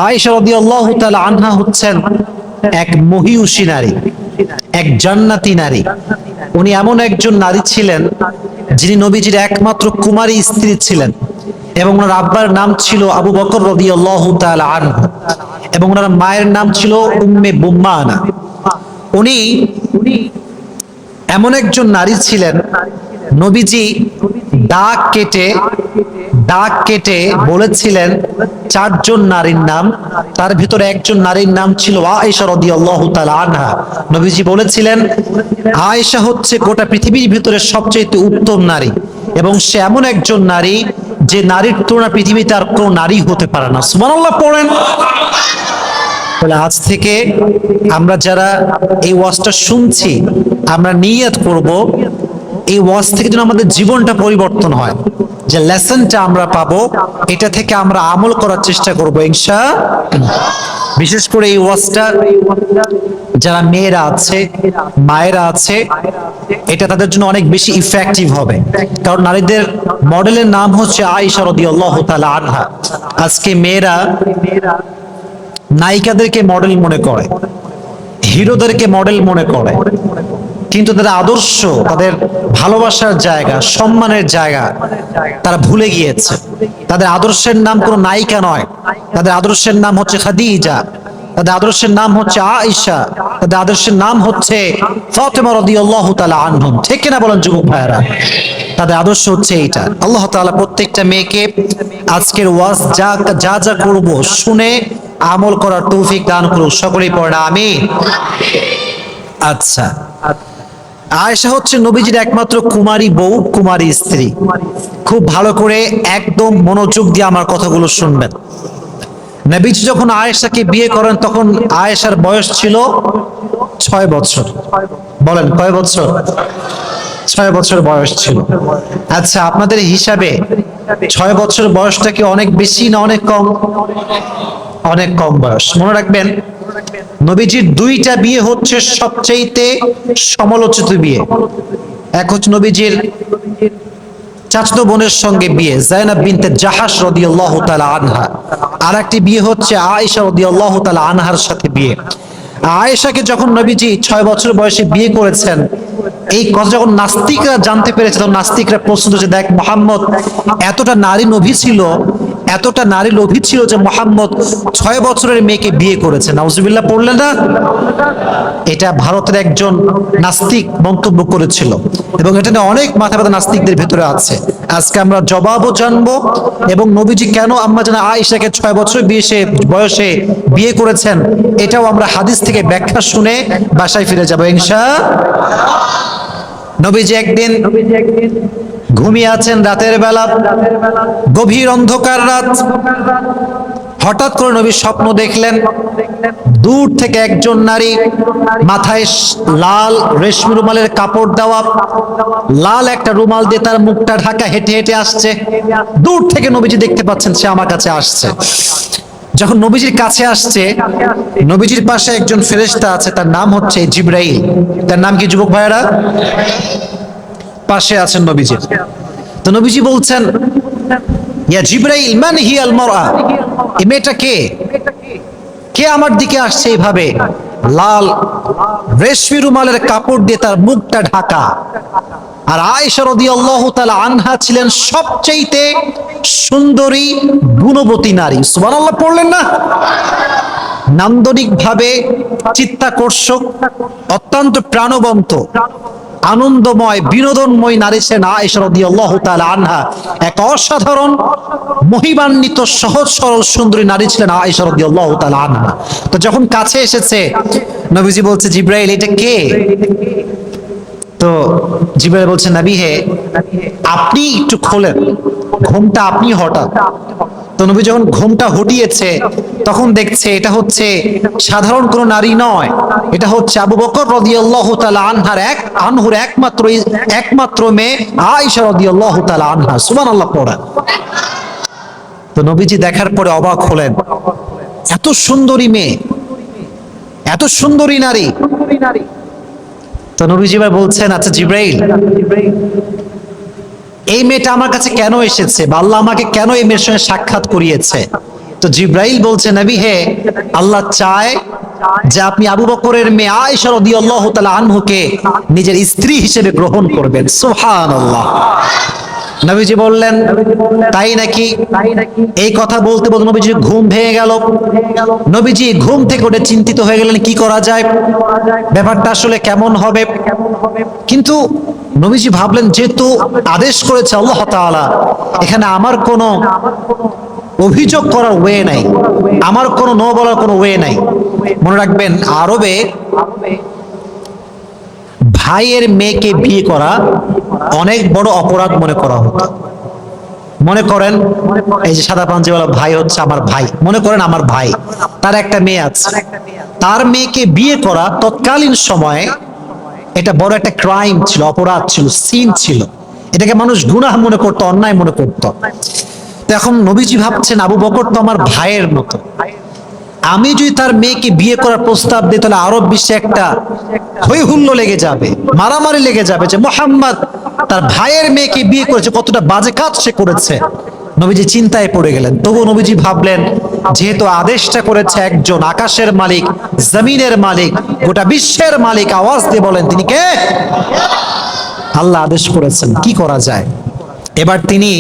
আয়েশা রাদিয়াল্লাহু তাআলা আনহা হচ্ছেন এক মহিয়সী নারী, এক জান্নাতি নারী। উনি এমন একজন নারী ছিলেন যিনি নবীজির একমাত্র কুমারী স্ত্রী ছিলেন, এবং ওনার আব্বার নাম ছিল আবু বকর রাদিয়াল্লাহু তাআলা আনহু, এবং ওনার মায়ের নাম ছিল উম্মে বুম্মানা। উনি এমন একজন নারী ছিলেন, নবীজি দাগ কেটে বলেছিলেন চারজন নারীর নাম, তার ভিতরে একজন নারীর নাম ছিল আয়েশা রাদিয়াল্লাহু তাআলা আনহা। নবীজি বলেছিলেন আয়েশা হচ্ছে গোটা পৃথিবীর ভিতরে সবচেয়ে উত্তম নারী, এবং সে এমন একজন নারী যে নারীর তুলনা পৃথিবীতে আর কোনো নারী হতে পারে না। সুবহানাল্লাহ পড়েন। তাহলে আজ থেকে আমরা যারা এই ওয়াজটা শুনছি, আমরা নিয়ত করব এই ওয়াজ থেকে যেন আমাদের জীবনটা পরিবর্তন হয়, যে লেসনটা আমরা পাবো এটা থেকে আমরা আমল করার চেষ্টা করব ইনশাআল্লাহ। বিশেষ করে এই ওয়াজটা যারা মেয়েরা আছে, মায়েরা আছে, এটা তাদের জন্য অনেক বেশি ইফেক্টিভ হবে, কারণ নারীদের মডেলের নাম হচ্ছে আয়েশা রাদিয়াল্লাহু তাআলা আনহা। আজকে মেয়েরা নায়িকাদেরকে মডেল মনে করে, হিরোদেরকে মডেল মনে করে, কিন্তু তাদের আদর্শ, তাদের ভালোবাসার জায়গা, সম্মানের জায়গা তারা ভুলে গিয়েছে। তাদের আদর্শের নাম কোনো নায়িকা নয়, তাদের আদর্শের নাম হচ্ছে খাদিজা, তাদের আদর্শের নাম হচ্ছে আয়েশা, তাদের আদর্শের নাম হচ্ছে ফাতেমা রাদিয়াল্লাহু তাআলা আনহুম। ঠিক কিনা বলেন যুবক ভাইয়েরা? তাদের আদর্শ হচ্ছে এইটা। আল্লাহ তাআলা প্রত্যেকটা মেয়েকে আজকের ওয়াজ যা করব শুনে আমল করার তৌফিক দান করুন। সকলেই পড়েন আমিন। আচ্ছা, আয়েশা হচ্ছে নবীজির একমাত্র কুমারী বউ, কুমারী স্ত্রী। খুব ভালো করে একদম মনোযোগ দিয়ে আমার কথাগুলো শুনবেন। নবীজি যখন আয়েশাকে বিয়ে করেন তখন আয়েশার বয়স ছিল 6 বছর। বলেন কয় বছর? 6 বছর বয়স ছিল। আচ্ছা, আপনাদের হিসাবে 6 বছর বয়সটা কি অনেক বেশি না অনেক কম? অনেক কম বয়স। মনে রাখবেন, নবীজির 2টা বিয়ে হচ্ছে সবচেয়ে সমালোচিত বিয়ে। এক হচ্ছে নবীজির চাচাতো বোনের সঙ্গে বিয়ে, যায়েনব বিনতে জাহাশ রাদিয়াল্লাহু তাআলা আনহা। আর একটি বিয়ে হচ্ছে আয়েশা রাদিয়াল্লাহু তাআলা আনহার সাথে বিয়ে। আয়েশাকে যখন নবীজি 6 বছর বয়সে বিয়ে করেছেন, এই কথা যখন নাস্তিকরা জানতে পেরেছে, তখন নাস্তিকরা প্রশ্ন যে দেখ, মুহাম্মদ এতটা নারী লোভী ছিল যে মুহাম্মদ 6 বছরের মেয়েকে বিয়ে করেছে। নাউজুবিল্লাহ পড়লেন না? এটা ভারতের একজন নাস্তিক মন্তব্য করেছিল, এবং এটা নিয়ে অনেক মাথা ব্যথা নাস্তিকদের ভেতরে আছে। আজকে আমরা জবাবও জানবো, এবং নবীজি কেন আম্মাজান আয়েশাকে 6 বছর বয়সে বিয়ে করেছেন এটাও আমরা হাদিস থেকে ব্যাখ্যা শুনে বাসায় ফিরে যাবো ইনশাআল্লাহ। নবীজি একদিন ঘুমিয়ে আছেন রাতের বেলা, গভীর অন্ধকার রাত। হঠাৎ করে নবী স্বপ্ন দেখলেন, দূর থেকে একজন নারী মাথায় লাল রেশমি রুমালের কাপড় দেওয়া, লাল একটা রুমাল দিয়ে তার মুখটা ঢাকা হেঁটে হেঁটে আসছে। দূর থেকে নবীজি দেখতে পাচ্ছেন সে আমার কাছে আসছে। যখন নবীজির কাছে আসছে, নবীজির পাশে একজন ফেরেশতা আছে, তার নাম হচ্ছে জিবরাইল। তার নাম কি যুবক ভাইয়েরা? পাশে আছেন নবীজি। তো নবীজি বলছেন, ইয়া জিবরাইল মান হিয়াল মারআ, এই মেয়েটা কে? কে আমার দিকে আসছে এইভাবে লাল রেশমি রুমালের কাপড় দিয়ে তার মুখটা ঢাকা? আর আয়েশা রাদিয়াল্লাহু তাআলা আনহা ছিলেন সবচেয়ে সুন্দরী গুণবতী নারী। সুবহানাল্লাহ পড়লেন না? নান্দনিক ভাবে চিত্তাকর্ষক, অত্যন্ত প্রাণবন্ত, আনন্দময়, বিনোদনময় নারী ছিলেন আয়েশা রাদিয়াল্লাহু তাআলা আনহা। এক অসাধারণ মহিমান্বিত, সহজ সরল সুন্দরী নারী ছিলেন আয়েশা রাদিয়াল্লাহু তাআলা আনহা। তো যখন কাছে এসেছে, নবীজি বলছে, জিবরাইল এটা কে? তো জিবরাইল বলছে, নবী হে, আপনি একটু খোলেন ঘুমটা, আপনি হঠাৎ। তো নবী যখন ঘুমটা হটিয়েছে, তখন দেখছে এটা হচ্ছে সাধারণ কোন নারী নয়, এটা হচ্ছে আবু বকর রাদিয়াল্লাহু তাআলা আনহুর একমাত্র মেয়ে আয়েশা রাদিয়াল্লাহু তাআলা আনহা। সুবহানাল্লাহ পড়া। তো নবীজি দেখার পরে অবাক হলেন, এত সুন্দরী মেয়ে, এত সুন্দরী নারী। তো নবীজি বলছেন, আচ্ছা জিবরাইল, এই মেয়েটা আমার কাছে কেন এসেছে, বা আল্লাহ আমাকে কেন এই মেয়ের সঙ্গে সাক্ষাৎ করিয়েছে? তো তো জিব্রাইল বলছে, নবী হে, আল্লাহ চায় যে আপনি আবু বকরের মেয়ে আয়েশা রাদিয়াল্লাহু তাআলা আনহুকে নিজের স্ত্রী হিসেবে গ্রহণ করবেন। সুবহানাল্লাহ। নবীজি বললেন, তাই নাকি? এই কথা বলতে বলতে নবীজি ঘুম ভেঙে গেল। নবীজি ঘুম থেকে উঠে চিন্তিত হয়ে গেলেন, কি করা যায়, ব্যাপারটা আসলে কেমন হবে। কিন্তু নবীজি ভাবলেন, যেহেতু আদেশ করেছে আল্লাহ তাআলা, এখানে আমার কোনো অভিযোগ করার ওয়ে নাই, আমার কোনো নো বলার কোনো ওয়ে নাই। মনে রাখবেন, আরবে ভাইয়ের মেয়েকে বিয়ে করা অনেক বড় অপরাধ মনে করা হতো। মনে করেন, এই যে সাদা পাঞ্জাবিওয়ালা ভাই হচ্ছে আমার ভাই, মনে করেন আমার ভাই, তার একটা মেয়ে আছে, তার মেয়েকে বিয়ে করা তৎকালীন সময়ে এটা বড় একটা ক্রাইম ছিল, অপরাধ ছিল, সিন ছিল। এটাকে মানুষ গুনাহ মনে করতো, অন্যায় মনে করতো। তো এখন নবীজি ভাবছেন, আবু বকর তো আমার ভাইয়ের মতো, আমি যদি তার মেয়েকে বিয়ে করার প্রস্তাব দিই, তাহলে আরব বিশ্বে একটা হই হুল্লো লেগে যাবে, মারামারি লেগে যাবে যে মুহাম্মদ তার ভাইয়ের মেয়েকে বিয়ে করেছে, কতটা বাজে কাজ সে করেছে। নবীজি চিন্তায় পড়ে গেলেন। তবু নবীজি ভাবলেন, যেহেতু আদেশটা করেছে একজন আকাশের মালিক, জমিনের মালিক, গোটা বিশ্বের মালিক, আওয়াজ দিয়ে বলেন তিনি কে? আল্লাহ আদেশ করেছেন, কি করা যায়। এবার তিনি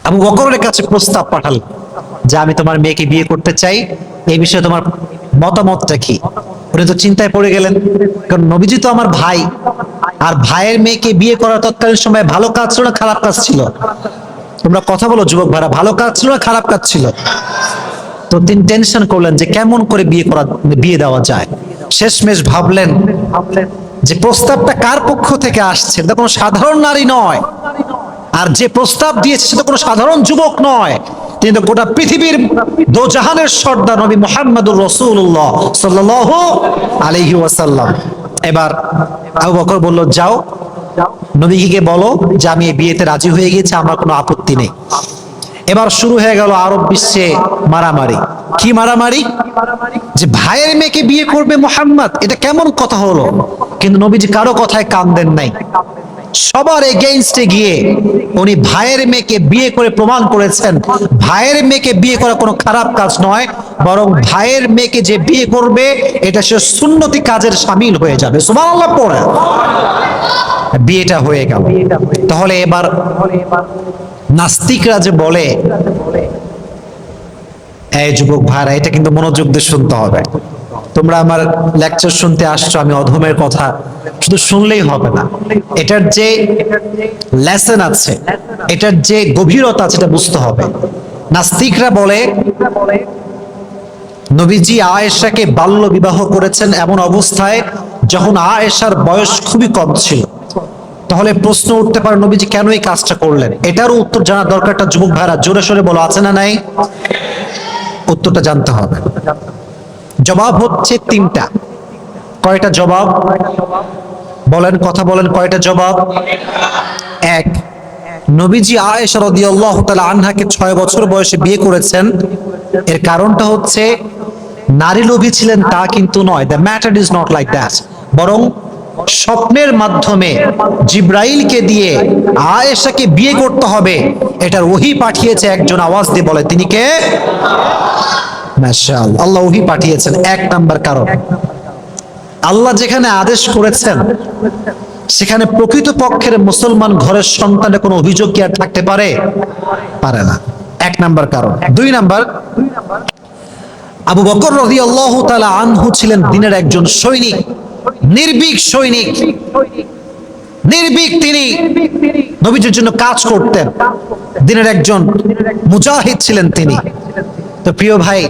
আবু বকরের কাছে প্রস্তাব পাঠালেন যে আমি তোমার মেয়েকে বিয়ে করতে চাই, এই বিষয়ে তোমার মতামতটা কি। উনি তো চিন্তায় পড়ে গেলেন, কারণ নবীজি তো আমার ভাই, আর ভাইয়ের মেয়েকে বিয়ে করার তৎকালীন সময় ভালো কাজ ছিল না খারাপ কাজ ছিল? তোমরা কথা বলো যুবক ভাইরা, ভালো কাজ ছিল না খারাপ কাজ ছিল? তো তিনি টেনশন করলেন যে কেমন করে বিয়ে দেওয়া যায়। শেষমেশ ভাবলেন যে প্রস্তাবটা কার পক্ষ থেকে আসছে, এটা কোনো সাধারণ নারী নয়, আর যে প্রস্তাব দিয়েছে সেটা কোনো সাধারণ যুবক নয়, তিনি তো গোটা পৃথিবীর দোজাহানের সর্দার নবী মুহাম্মদুর রাসূলুল্লাহ সাল্লাল্লাহু আলাইহি ওয়াসাল্লাম। এবার আবু বকর বলল, যাও নবীকে বলো যে আমি এই বিয়েতে রাজি হয়ে গেছি, আমার কোনো আপত্তি নেই। এবার শুরু হয়ে গেল আরব বিশ্বে মারামারি। কি মারামারি? যে ভাইয়ের মেয়েকে বিয়ে করবে মুহাম্মদ, এটা কেমন কথা হলো? কিন্তু নবীজি কারো কথায় কান দেন নাই। সবার এগেইনস্টে গিয়ে উনি ভাইয়ের মেয়েকে বিয়ে করে প্রমাণ করেছেন ভাইয়ের মেয়েকে বিয়ে করা কোনো খারাপ কাজ নয়, বরং ভাইয়ের মেয়েকে যে বিয়ে করবে এটা সে সুন্নতি কাজের শামিল হয়ে যাবে। সুবহানাল্লাহ পড়ে বিয়েটা হয়ে গেল। তাহলে এবার নাস্তিকরা যে বলে, এই যুবক ভাইরা, এটা কিন্তু মনোযোগ দিয়ে শুনতে হবে। তোমরা আমার লেকচার শুনতে আসছো, আমি অধমের কথা শুধু শুনলেই হবে না, এটার যে লেসন আছে, এটার যে গভীরতা আছে, এটা বুঝতে হবে। নাস্তিকরা বলে নবীজি আয়েশাকে বাল্য বিবাহ করেছেন এমন অবস্থায় যখন আয়েশার বয়স খুবই কম ছিল। তাহলে প্রশ্ন উঠতে পারে, নবীজি কেন এই কাজটা করলেন? এটারও উত্তর জানা দরকারটা যুবক ভাইরা জোরে সোরে বলো, আছে না নাই? উত্তরটা জানতে হবে। জবাব হচ্ছে তিনটা। কয়টা জবাব বলেন, কথা বলেন, কয়টা জবাব? এক, নবীজি আয়েশা রাদিয়াল্লাহু তাআলা আনহাকে 6 বছর বয়সে বিয়ে করেছেন। এর কারণটা হচ্ছে নারী লোভী ছিলেন তা কিন্তু নয়, the matter is not like that, বরং স্বপ্নের মাধ্যমে জিব্রাইলকে দিয়ে আয়েশাকে বিয়ে করতে হবে, এটার ওহী পাঠিয়েছে একজন। আওয়াজ দিয়ে বলে তিনি কে? মাশাআল্লাহ, আল্লাহ ওহী পাঠিয়েছেন। এক নাম্বার কারণ, আল্লাহ যেখানে আদেশ করেছেন সেখানে প্রকৃত পক্ষের মুসলমান ঘরের সন্তানের কোনো অভিযোগ কি আর থাকতে পারে? পারে না। এক নাম্বার কারণ। দুই নাম্বার, আবু বকর রাদিয়াল্লাহু তাআলা আনহু ছিলেন দিনের একজন সৈনিক, নির্ভীক সৈনিক, নির্ভীক। তিনি নবীজির জন্য কাজ করতেন, দিনের একজন মুজাহিদ ছিলেন তিনি। তো প্রিয় ভাই,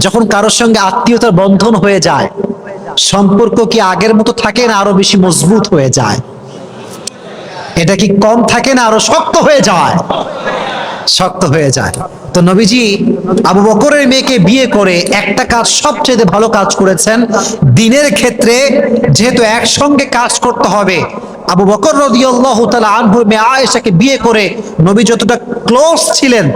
যখন কারোর সঙ্গে আত্মীয়তার বন্ধন হয়ে যায়, সম্পর্ক কি আগের মতো থাকে না আরো বেশি মজবুত হয়ে যায়? এটা কি কম থাকে না আরো শক্ত হয়ে যায়? শক্ত হয়ে যায়। তো নবীজি আবু বকরের মেয়েকে বিয়ে করে একটা কাজ সবচেয়ে ভালো কাজ করেছেন। দিনের ক্ষেত্রে যেহেতু একসঙ্গে কাজ করতে হবে, আবু বকর রাদিয়াল্লাহু তাআলা আনহুর মেয়ে আয়েশাকে বিয়ে করে নবী যতটা ক্লোজ ছিলেন,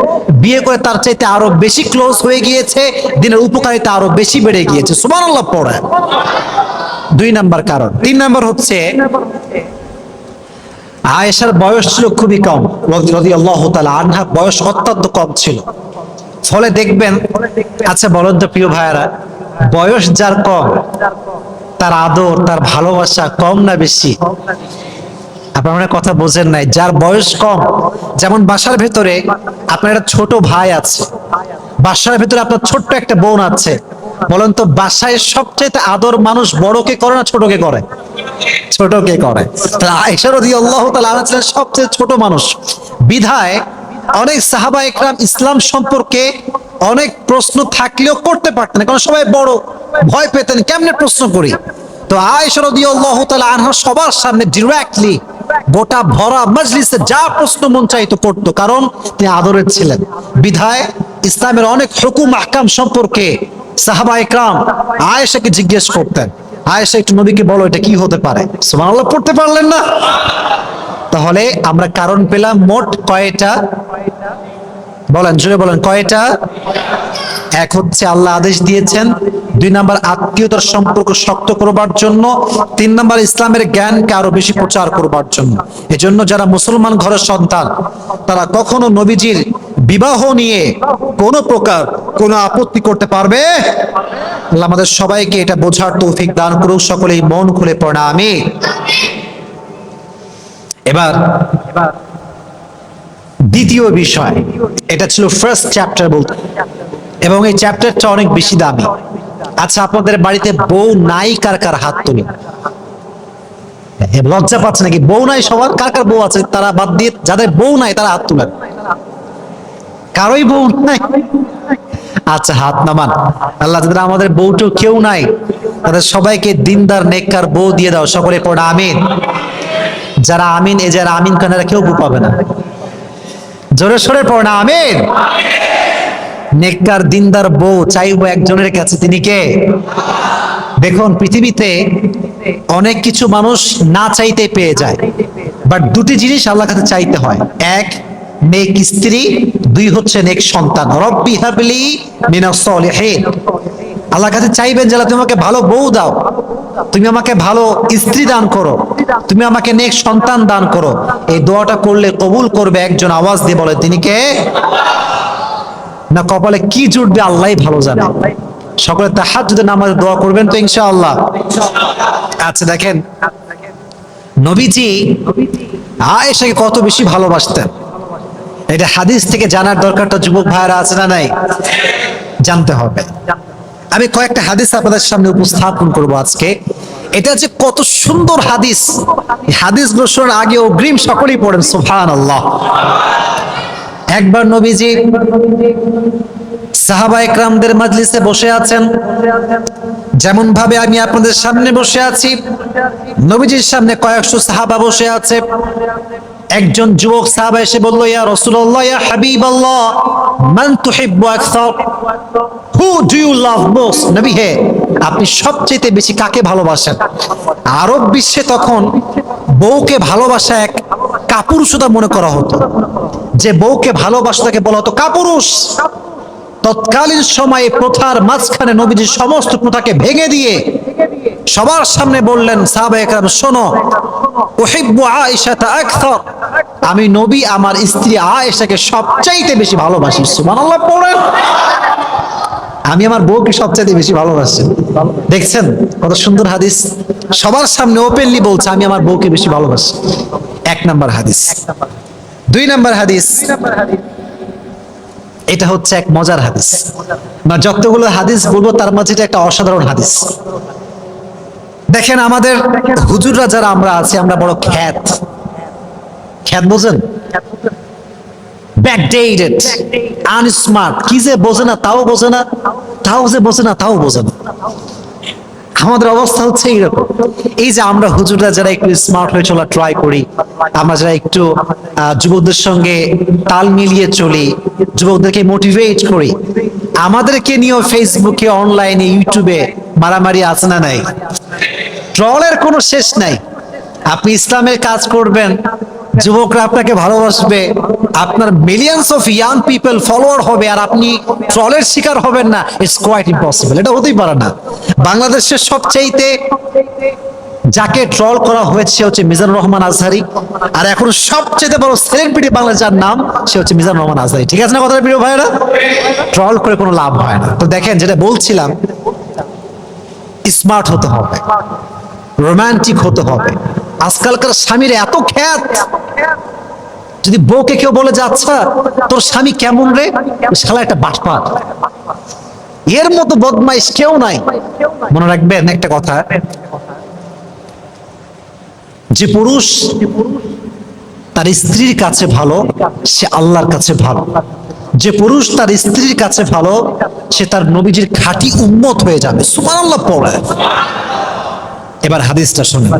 বিয়ে করে তার চাইতে আরো বেশি ক্লোজ হয়ে গিয়েছে, দিনের উপকারিতা আরো বেশি বেড়ে গিয়েছে। সুবহানাল্লাহ পড়ে। দুই নাম্বার কারণ। তিন নাম্বার হচ্ছে আয়েশার বয়স ছিল খুবই কম, রাদিয়াল্লাহু তাআলা আনহা বয়স অত্যন্ত কম ছিল। ফলে দেখবেন, আচ্ছা বলেন তো প্রিয় ভাইয়ারা, বয়স যার কম তার আদর তার ভালোবাসা কম না বেশি? আপনারা কথা বোঝেন নাই। যার বয়স কম, যেমন বাসার ভেতরে আপনার একটা ছোট ভাই আছে, বাসার ভেতরে আপনার ছোট্ট একটা বোন আছে, বলেন তো বাসায় সবচেয়ে আদর মানুষ বড়কে করে না ছোটকে করে? ছোটকে করে। তাহলে আয়েশা রাদিয়াল্লাহু তাআলা আনহা ছিলেন সবচেয়ে ছোট মানুষ, বিধায় অনেক সাহাবা একরাম ইসলাম সম্পর্কে অনেক প্রশ্ন থাকলেও করতে পারতেন না, কারণ সবাই বড়, ভয় পেতেন কেমনে প্রশ্ন করি। তো আয়েশা রাদিয়াল্লাহু তাআলা আনহা সবার সামনে ডিরেক্টলি গোটা ভরা মজলিসে যা প্রশ্ন মন চাইতো করতো, কারণ তিনি আদরের ছিলেন। বিধায় ইসলামের অনেক হুকুম আহকাম সম্পর্কে সাহাবা একরাম আয়েশাকে জিজ্ঞেস করতেন, আয়েশা একটু নবীকে বলো এটা কি হতে পারে। সুবহানাল্লাহ পড়তে পারলেন না? তাহলে আমরা কারণ পেলাম মোট কয়টা? বলেন, জোরে বলেন, কয়টা? এক হচ্ছে আল্লাহ আদেশ দিয়েছেন, 2 নাম্বার আত্মীয়তার সম্পর্ক শক্ত করবার জন্য, 3 নাম্বার ইসলামের জ্ঞানকে আরো বেশি প্রচার করবার জন্য। এজন্য যারা মুসলমান ঘরের সন্তান তারা কখনো নবীজির বিবাহ নিয়ে কোনো প্রকার কোনো আপত্তি করতে পারবে? আল্লাহ আমাদের সবাইকে এটা বোঝার তৌফিক দান করুক। সকলেই মন খুলে পড়া আমিন। এবার দ্বিতীয় বিষয়, এটা ছিল ফার্স্ট চ্যাপ্টার বলতে, এবং এই চ্যাপ্টারটা অনেক বেশি দামি। আচ্ছা আপনাদের বাড়িতে বউ নাই কার কার হাত তুলি? লজ্জা পাচ্ছে নাকি? বউ নাই সবার? কার কার বউ আছে তারা বাদ দিয়ে যাদের বউ নাই তারা হাত তুলেন। কারোই বউ নাই? আচ্ছা হাত নামান। আল্লাহ যাদের আমাদের বউটো কেউ নাই তাদের সবাইকে দিনদার নেককার বউ দিয়ে দাও। সকলে পড়া আমিন। যারা আমিন, এ যারা আমিন কানারা কেউ বউ পাবে না। জোরে সোরে পড়া আমিন। নেককার দিনদার বউ চাইবো একজনের কাছে, তিনি কে? দেখুন পৃথিবীতে অনেক কিছু মানুষ না চাইতে পেয়ে যায়, বাট দুটি জিনিস আল্লাহর কাছে চাইতে হয়, এক নেক স্ত্রী, 2 হচ্ছে নেক সন্তান। রব্বি হাবলি মিনাস সলিহিন। আল্লাহর কাছে চাইবেন যে আল্লাহ তুমি আমাকে ভালো বউ দাও, তুমি আমাকে ভালো স্ত্রী দান করো, তুমি আমাকে নেক সন্তান দান করো। এই দোয়াটা করলে কবুল করবে একজন। আওয়াজ দিয়ে বলে তিনি কে? না কপালে কি জুটবে আল্লাহই ভালো জানে। সকলে তাহাজ্জুদের নামাজে দোয়া করবেন তো ইনশাআল্লাহ। আচ্ছা দেখেন নবীজি আয়েশাকে কত বেশি ভালোবাসতেন, এটা হাদিস থেকে জানার দরকারটা যুবক ভাইরা আছে না নাই? জানতে হবে। আমি কয়েকটা হাদিস আপনাদের সামনে উপস্থাপন করব আজকে। এটা যে কত সুন্দর হাদিস, এই হাদিসগুলো শোনার আগে অগ্রিম সকলেই পড়েন সুবহানাল্লাহ। একবার নবীজি সাহাবা একরামদের মাজলিসে বসে আছেন, যেমন ভাবে আমি আপনাদের সামনে বসে আছি, নবীজির সামনে কয়েকশো সাহাবা বসে আছে। একজন যুবক সাহাবা এসে বলল, ইয়া রাসূলুল্লাহ, ইয়া হাবিবাল্লাহ, মান তুহিব্বু আকসার? Who do you love most? নবী হে, আপনি সবচেয়ে বেশি কাকে ভালোবাসেন? আরব বিশ্বে তখন বউকে ভালোবাসা এক কাপুরুষতা মনে করা হতো। যে বউকে ভালোবাসা তাকে বলা হতো কাপুরুষ। তৎকালীন সময়ে প্রথার মাঝখানে নবীজি সমস্ত প্রথাকে ভেঙে দিয়ে সবার সামনে বললেন, সাহাবা একরাম শোনো, উহিব্বু আয়েশাতা আকসার, আমি নবী আমার স্ত্রী আয়েশাকে সবচাইতে বেশি ভালোবাসি। সুবহানাল্লাহ পড়েন। আমি আমার বউকে সবচাইতে বেশি ভালোবাসি। দেখছেন কত সুন্দর হাদিস, সবার সামনে ওপেনলি বলছে আমি আমার বউকে বেশি ভালোবাসি। 1 নাম্বার হাদিস। 2 নাম্বার হাদিস, এটা হচ্ছে এক মজার হাদিস, না যতগুলো হাদিস বলবো তার মাঝে এটা একটা অসাধারণ হাদিস। দেখেন আমাদের হুজুররা যারা আমরা আছি, আমরা বড় খ্যাত বোঝেন, ব্যাকডেটেড, আনস্মার্ট, কি যে বোঝে না তাও বোঝে না, তাও যে বোঝে না তাও বোঝে না। আমাদের অবস্থা হচ্ছে এইরকম। এই যে আমরা হুজুররা যারা একটু স্মার্ট হয়ে চলা ট্রাই করি, আমরা যারা একটু যুবকদের সঙ্গে তাল মিলিয়ে চলি, যুবকদেরকে মোটিভেট করি, আমাদেরকে নিয়েও ফেসবুকে, অনলাইনে, ইউটিউবে মারামারি আছে না নাই? ট্রলের কোনো শেষ নাই। আপনি ইসলামের কাজ করবেন, যুবকরা আপনাকে ভালোবাসবে, আপনার millions of young people follower হবে, আর আপনি ট্রলের শিকার হবেন না। It's quite impossible. এটা হতেই পারে না। বাংলাদেশের সবচাইতে যাকে ট্রল করা হয়েছে সে হচ্ছে মিজানুর রহমান আজহারি, আর এখন সবচেয়ে বড় সেলিব্রিটি বাংলা যার নাম সে হচ্ছে মিজানুর রহমান আজহারি। ঠিক আছে না কথাটা প্রিয় ভাইরা? ট্রল করে কোনো লাভ হয় না। তো দেখেন, যেটা বলছিলাম, স্মার্ট হতে হবে, রোমান্টিক হতে হবে। আজকালকার স্বামীর এত খ্যাত, যদি বউকে কেউ বলে যে আচ্ছা তোর স্বামী কেমন রে, শালা একটা বাটপার, এর মতো বদমাইশ কেউ নাই। মনে রাখবেন একটা কথা, যে পুরুষ তার স্ত্রীর কাছে ভালো সে আল্লাহর কাছে ভালো, যে পুরুষ তার স্ত্রীর কাছে ভালো সে তার নবীজির খাঁটি উম্মত হয়ে যাবে। সুবহানাল্লাহ পড়ে। এবার হাদিসটা শুনুন,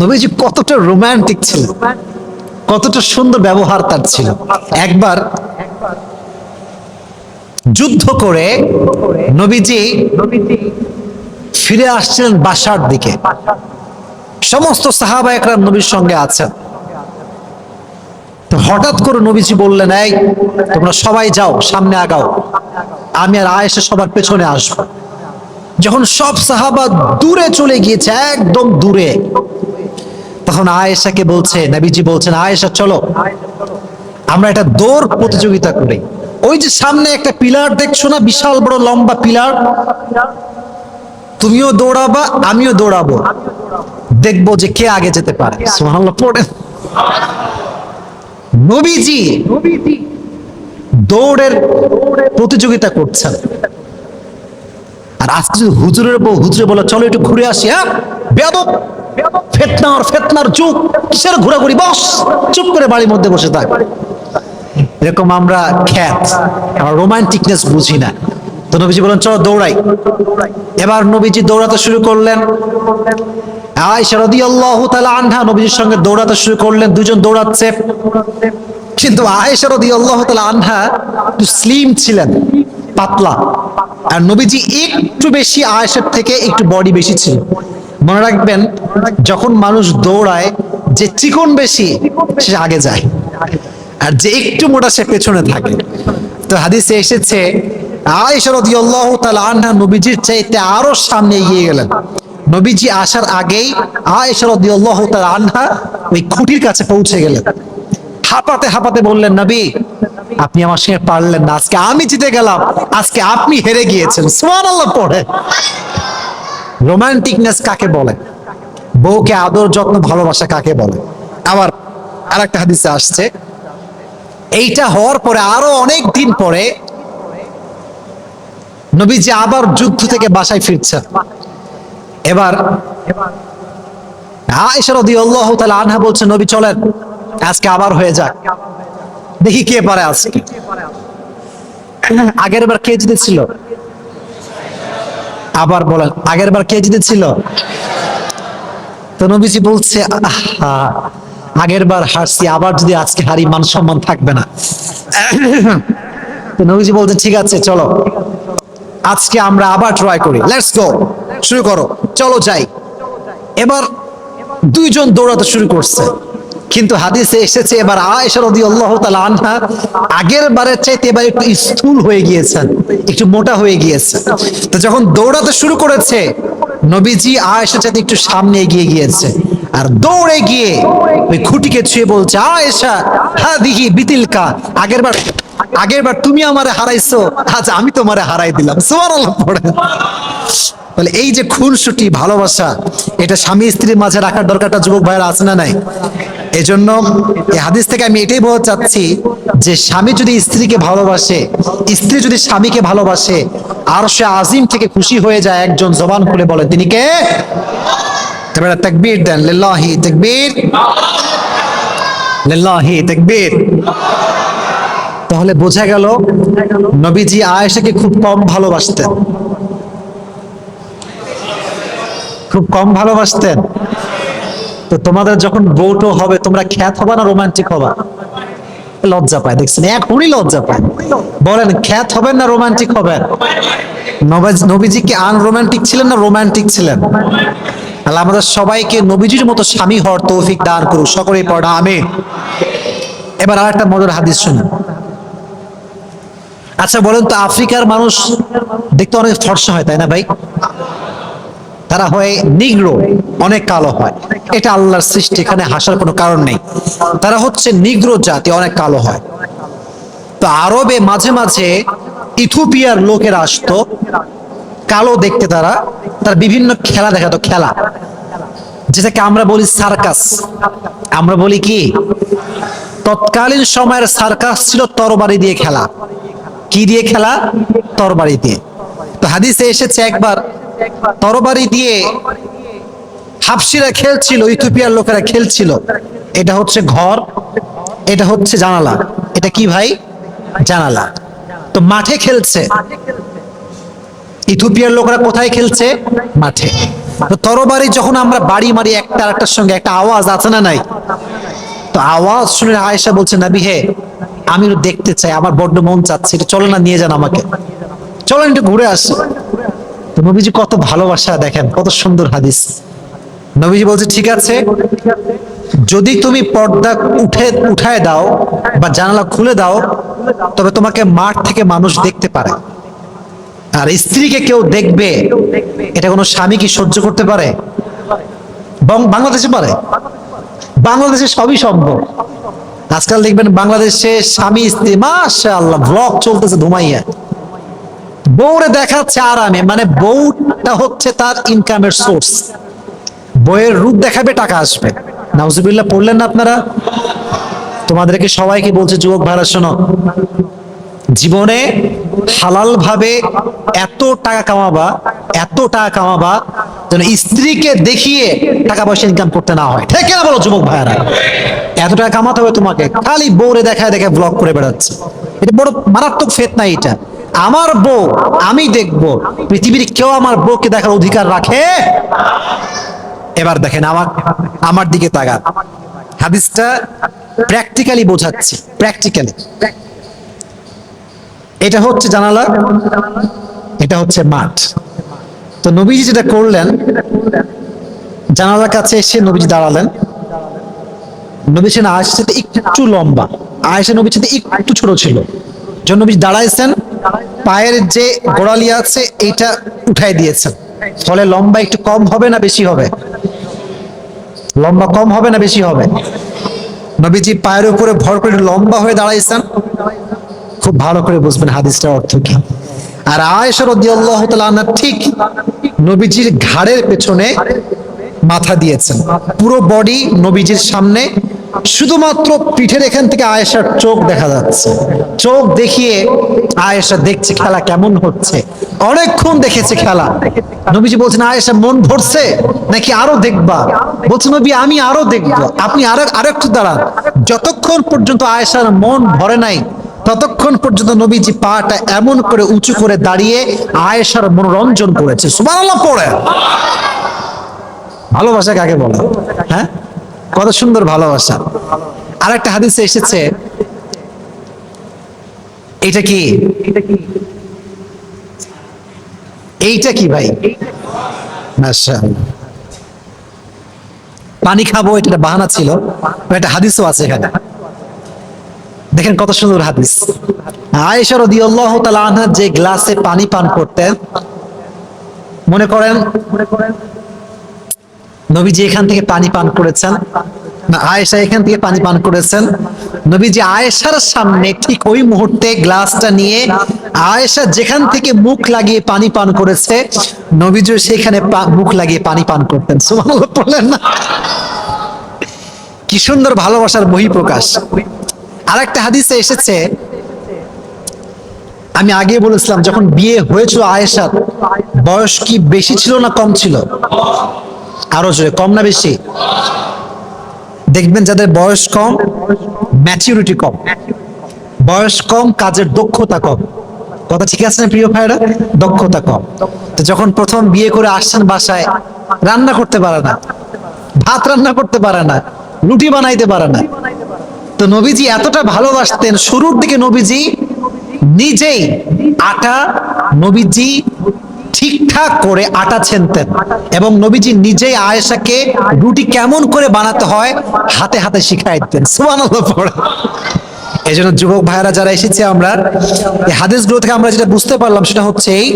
নবীজি কতটা রোমান্টিক ছিল, কতটা সুন্দর ব্যবহার তার ছিল। একবার যুদ্ধ করে নবীজি ফিরে আসছিলেন বাসার দিকে, সমস্ত সাহাবা একরাম নবীর সঙ্গে আছেন। তো হঠাৎ করে নবীজি বললেন, এই তোমরা সবাই যাও, সামনে আগাও, আমি আর আয়েশা সবার পেছনে আসবো। যখন সব সাহাবা দূরে চলে গিয়েছে, একদম দূরে, তখন আয়েশাকে বলছে, নবীজি বলছেন, আয়েশা চলো আমরা একটা দৌড় প্রতিযোগিতা করি। ওই যে সামনে একটা পিলার দেখছো না, বিশাল বড় লম্বা পিলার, তুমিও দৌড়াবা আমিও দৌড়াবো, দেখবো যে কে আগে যেতে পারে। সুবহানাল্লাহ পড়েন। নবীজি দৌড়ের প্রতিযোগিতা করছেন, আর আজকে যদি হুজুরের বউ হুজুরে বলে চলো একটু ঘুরে আসি, হ্যাঁ বেয়াদব, ফেতনার যুগ, কিসের ঘোরাঘুরি, বস চুপ করে বাড়ির মধ্যে বসে থাক। এরকম আমরা খ্যাত, আমরা রোমান্টিকনেস বুঝি না। তো নবীজি বলেন চলো দৌড়াই। এবার নবীজি দৌড়াতে শুরু করলেন। আয়েশা রাদিয়াল্লাহু তাআলা আনহা নবীজির সঙ্গে দৌড়াতে শুরু করলেন, দুজন দৌড়াচ্ছে। কিন্তু আয়েশা রাদিয়াল্লাহু তাআলা আনহা একটু স্লিম ছিলেন, পাতলা, আর নবীজি একটু বেশি, আয়েশার থেকে একটু বডি বেশি ছিল। মনে রাখবেন, যখন মানুষ দৌড়ায় যে চিকন বেশি সে আগে যায়, আর যে একটু মোটা সে পেছনে থাকে। তো হাদিসে এসেছে আয়েশা রাদিয়াল্লাহু তাআলা আনহা নবীজির চাইতে আরো সামনে এগিয়ে গেলেন। নবীজি আসার আগেই আয়েশা রাদিয়াল্লাহু তাআলা আনহা ওই খুঁটির কাছে পৌঁছে গেলেন। হাঁপাতে হাঁপাতে বললেন, নবী আপনি আমার সঙ্গে পারলেন না, আজকে আমি জিতে গেলাম, আজকে আপনি হেরে গিয়েছেন। সুবহানাল্লাহ পড়ে। রোমান্টিকনেস কাকে বলে? বউকে আদর যত্ন ভালোবাসা কাকে বলে? আবার আরেকটা হাদিসে আসছে, এইটা হওয়ার পরে আরো অনেক দিন পরে নবীজি আবার যুদ্ধ থেকে বাসায় ফিরছেন। এবার আয়েশা রাদিয়াল্লাহু তাআলা আনহা বলছে, নবী চলেন আজকে আবার হয়ে যাক, দেখি কে পারে আজকে। আগের বার কে জিতেছিল? আবার বলেন, আগের বার কে জিতেছিল? তো নবীজি বলছে, আহা আগের বার হারছি, আবার যদি আজকে হারি মান সম্মান থাকবে না। তো নবীজি বলছে ঠিক আছে চলো আজকে আমরা আবার ট্রাই করি, লেটস গো, শুরু করো, চলো যাই। এবার দুইজন দৌড়াতে শুরু করছে, কিন্তু হাদিসে এসেছে এবার আয়েশা রাদিয়াল্লাহু তাআলা আনহা আগের বারের চাইতে এবার একটু স্থূল হয়ে গিয়েছেন, একটু মোটা হয়ে গিয়েছে। তো যখন দৌড়াতে শুরু করেছে, নবীজি আয়েশার চাইতে একটু সামনে এগিয়ে গিয়েছে, আর দৌড়ে গিয়ে ওই খুঁটিকে ছুঁয়ে বলছে, আয়েশা হাদিহি বিতিলকা, আগেরবার তুমি আমারে হারাইছো, আজ আমি তোমারে হারাই দিলাম। সুবহানাল্লাহ পড়ে। বলে এই যে খুনসুটি ভালোবাসা, এটা স্বামী স্ত্রীর মাঝে রাখার দরকারটা যুবক ভাইয়েরা আছে না নাই? এজন্য এই হাদিস থেকে আমি এটাই বলতে চাচ্ছি যে স্বামী যদি স্ত্রীকে ভালোবাসে, স্ত্রী যদি স্বামীকে ভালোবাসে, আরশে আজিম থেকে খুশি হয়ে যায় একজন জবান খুলে বলে তিনি কে? এবারে তাকবীর দেন, লিল্লাহি তাকবীর, লিল্লাহি তাকবীর। তাহলে বোঝা গেল নবীজি আয়েশাকে খুব কম ভালোবাসতেন, খুব কম ভালোবাসতেন। তো তোমাদের যখন বউটো হবে তোমরা খ্যাত হবা না রোমান্টিক হবা? লজ্জা পায়, দেখছেন এখনই লজ্জা পায়। বলেন খ্যাত হবেন না রোমান্টিক হবেন? নবীজি কি আনরোমান্টিক ছিলেন না রোমান্টিক ছিলেন? আল্লাহ আমাদের সবাইকে নবীজির মতো স্বামী হওয়ার তৌফিক দান করুক, সকলেই পড়া আমিন। এবার আরেকটা মজার হাদিস শুনুন। আচ্ছা বলেন তো, আফ্রিকার মানুষ দেখতে অনেক ফর্সা হয় তাই না ভাই? তারা হয় নিগ্রো, অনেক কালো হয়। এটা আল্লাহর সৃষ্টি, এখানে হাসার কোনো কারণ নেই। তারা হচ্ছে নিগ্রো জাতি, অনেক কালো হয়। তো আরবে মাঝে মাঝে ইথিওপিয়ার লোকেরা আসতো, কালো দেখতে তারা, তার বিভিন্ন খেলা দেখাতো, খেলা যেটাকে আমরা বলি সার্কাস। আমরা বলি কি, তৎকালীন সময়ের সার্কাস ছিল তরবারি দিয়ে খেলা। কি দিয়ে খেলা? তরবারি দিয়ে। তো হাদিসে এসেছে একবার তরবারি দিয়ে হাবশিরা খেলছিল, ইথিওপিয়ার লোকেরা খেলছিল। এটা হচ্ছে ঘর, এটা হচ্ছে জানালা। এটা কি ভাই? জানালা। তো মাঠে খেলছে। ইথিওপিয়ার লোকেরা কোথায় খেলছে? মাঠে। তো তরবারি যখন আমরা বাড়ি মারি একটা আরেকটার সঙ্গে, একটা আওয়াজ আছে না নাই? তো আওয়াজ শুনে আয়েশা বলছে, নবী হে, আমি দেখতে চাই, আমার বড্ড মন চাচ্ছে, এটা চলো না, নিয়ে যান আমাকে, চলেন একটু ঘুরে আসি। তো নবীজি কত ভালোবাসা, দেখেন কত সুন্দর হাদিস। নবীজি বলছে ঠিক আছে, যদি তুমি পর্দা উঠায় দাও বা জানালা খুলে দাও, তবে তোমাকে মাঠ থেকে মানুষ দেখতে পারে। আর স্ত্রীকে কেউ দেখবে, এটা কোনো স্বামী কি সহ্য করতে পারে? বাংলাদেশে পারে? বাংলাদেশে সবই সম্ভব। আজকাল দেখবেন বাংলাদেশে স্বামী স্ত্রী মাশাআল্লাহ ব্লগ চলতেছে ধুমাইয়া, বউরে দেখাচ্ছে আরামে, মানে বউটা হচ্ছে তার ইনকামের সোর্স। বউয়ের রূপ দেখাবে, টাকা আসবে। নাউজুবিল্লাহ পড়লেন না আপনারা? তোমাদেরকে সবাইকে বলছে, যুবক ভাইরা শোনো, জীবনে হালাল ভাবে এত টাকা কামাবা, এত টাকা কামাবা যেন স্ত্রীকে দেখিয়ে টাকা পয়সা ইনকাম করতে না হয়। ঠিক না বলো যুবক ভাইয়ারা? এত টাকা কামাতে হবে তোমাকে, খালি বউরে দেখায় দেখায় ব্লগ করে বেড়াচ্ছে। এটা বড় মারাত্মক ফিতনা। এটা আমার বউ, আমি দেখবো, পৃথিবীর কেউ আমার বউকে দেখার অধিকার রাখে? এবার দেখেন আমার দিকে তাকান, হাদিসটা প্র্যাকটিক্যালি বোঝাচ্ছি, প্র্যাকটিক্যালি। এটা হচ্ছে জানালা, এটা হচ্ছে মাঠ। তো নবীজি যেটা করলেন, জানালার কাছে এসে নবীজি দাঁড়ালেন। নবী ছিলেন আয়েশার সাথে একটু লম্বা, আয়েশা নবীর সাথে একটু ছোট ছিল। যখন নবী দাঁড়াইছেন, পায়ের যে গোড়ালি আছে এইটা উঠাই দিয়েছেন, ফলে লম্বা একটু কম হবে না বেশি হবে? লম্বা কম হবে না বেশি হবে? নবীজি পায়ের উপরে ভর করে লম্বা হয়ে দাঁড়াইছেন। খুব ভালো করে বুঝবেন হাদিসটার অর্থ কি। আর আয়েশা রাদিয়াল্লাহু তাআলা আনহা ঠিক নবীজির ঘাড়ের পেছনে মাথা দিয়েছেন, পুরো বডি নবীজির সামনে, শুধুমাত্র পিঠের এখান থেকে আয়েশার চোখ দেখা যাচ্ছে। চোখ দেখিয়ে আয়েশা দেখছে খেলা কেমন হচ্ছে, অনেকক্ষণ দেখেছে খেলা। নবীজি বলছেন, আয়েশা মন ভরছে নাকি আরো দেখবা? বলছে, নবী আমি আরো দেখবো, আপনি আরো একটু দাঁড়ান। যতক্ষণ পর্যন্ত আয়েশার মন ভরে নাই, ততক্ষণ পর্যন্ত নবীজি পাটা এমন করে উঁচু করে দাঁড়িয়ে আয়েশার মনোরঞ্জন করেছে। সুবহানাল্লাহ পড়ে। ভালোবাসা কাকে বলে? হ্যাঁ, কত সুন্দর ভালোবাসা। আরেকটা হাদিসে এসেছে, এইটা কি, এইটা কি ভাই? মাশাআল্লাহ। পানি খাবো, এটা বাহানা ছিল, একটা হাদিসও আছে এখানে। দেখেন কত সুন্দর হাদিস। আয়েশা রাদিয়াল্লাহু তাআলা আনহা যে গ্লাসে পানি পান করতেন, মনে করেন নবীজি এখান থেকে পানি পান করেছেন, না আয়েশা এখান থেকে পানি পান করেছেন। নবীজি আয়েশার সামনে ঠিক ওই মুহূর্তে গ্লাসটা নিয়ে আয়েশা যেখান থেকে মুখ লাগিয়ে পানি পান করেছে, নবীজি সেখানে মুখ লাগিয়ে পানি পান করতেন। সুবহানাল্লাহ বলেন না? কি সুন্দর ভালোবাসার বহিঃপ্রকাশ। আরেকটা হাদিসে এসেছে, আমি আগে বলেছিলাম যখন বিয়ে হয়েছিল আয়েশার বয়স কি বেশি ছিল না কম ছিল? আরো জোরে, কম না বেশি? দেখবেন যাদের বয়স কম, ম্যাচুরিটি কম, বয়স কম, কাজের দক্ষতা কম। কথা ঠিক আছে না প্রিয় ভাইরা? দক্ষতা কম। তো যখন প্রথম বিয়ে করে আসছেন বাসায়, রান্না করতে পারে না, ভাত রান্না করতে পারে না, রুটি বানাইতে পারে না। তো নবীজি এতটা ভালোবাসতেন, শুরুর দিকে নবীজি নিজেই আটা, নবীজি ঠিকঠাক করে আটা ছেনতেন, এবং নবীজি নিজেই আয়েশাকে রুটি কেমন করে বানাতে হয় হাতে হাতে শিখাই দিতেন। সুবহানাল্লাহ পড়ে। এই জন্য যুবক ভাইয়েরা যারা এসেছে, আমরা এই হাদিসগুলো থেকে আমরা যেটা বুঝতে পারলাম সেটা হচ্ছে এই,